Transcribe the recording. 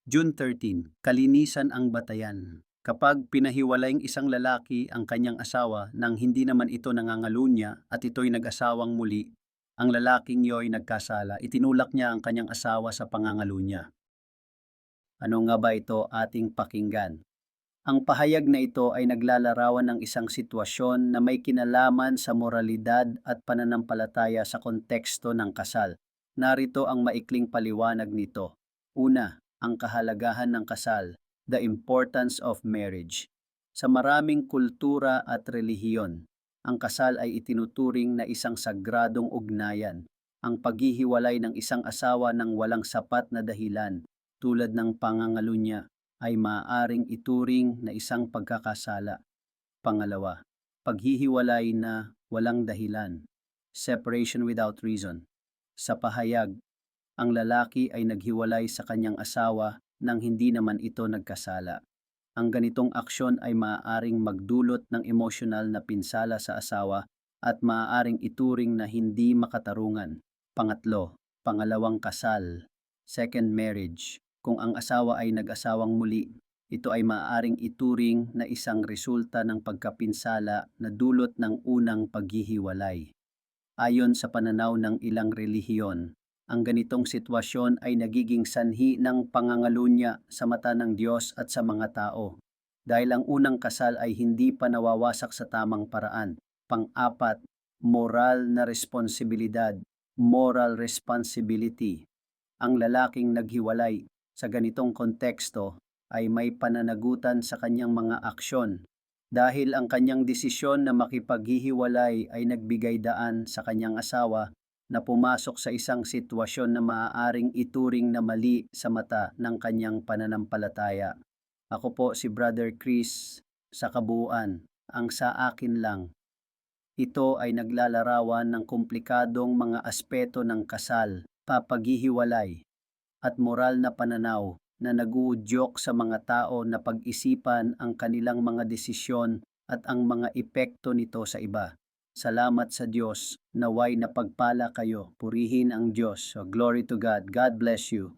June 13, kalinisan ang batayan. Kapag pinahiwalaing isang lalaki ang kanyang asawa nang hindi naman ito nangangalunya at ito'y nag-asawang muli, ang lalaking yo'y nagkasala, itinulak niya ang kanyang asawa sa pangangalunya. Ano nga ba ito ating pakinggan? Ang pahayag na ito ay naglalarawan ng isang sitwasyon na may kinalaman sa moralidad at pananampalataya sa konteksto ng kasal. Narito ang maikling paliwanag nito. Una, ang kahalagahan ng kasal, the importance of marriage. Sa maraming kultura at relihiyon, ang kasal ay itinuturing na isang sagradong ugnayan, ang paghihiwalay ng isang asawa ng walang sapat na dahilan, tulad ng pangangalunya ay maaaring ituring na isang pagkakasala. Pangalawa, paghihiwalay na walang dahilan, separation without reason. Sa pahayag, ang lalaki ay naghiwalay sa kanyang asawa nang hindi naman ito nagkasala. Ang ganitong aksyon ay maaaring magdulot ng emosyonal na pinsala sa asawa at maaaring ituring na hindi makatarungan. Pangatlo, pangalawang kasal, second marriage. Kung ang asawa ay nag-asawang muli, ito ay maaaring ituring na isang resulta ng pagkapinsala na dulot ng unang paghihiwalay. Ayon sa pananaw ng ilang relihiyon, ang ganitong sitwasyon ay nagiging sanhi ng pangangalunya sa mata ng Diyos at sa mga tao, dahil ang unang kasal ay hindi pa nawawasak sa tamang paraan. Pang-apat, moral na responsibilidad, moral responsibility. Ang lalaking naghiwalay sa ganitong konteksto ay may pananagutan sa kanyang mga aksyon dahil ang kanyang desisyon na makipaghihiwalay ay nagbigay daan sa kanyang asawa na pumasok sa isang sitwasyon na maaaring ituring na mali sa mata ng kanyang pananampalataya. Ako po si Brother Chris sa kabuuan. Ang sa akin lang, ito ay naglalarawan ng komplikadong mga aspeto ng kasal, papaghihiwalay, at moral na pananaw na naguudyok sa mga tao na pag-isipan ang kanilang mga desisyon at ang mga epekto nito sa iba. Salamat sa Diyos, naway napagpala kayo. Purihin ang Diyos. So, glory to God. God bless you.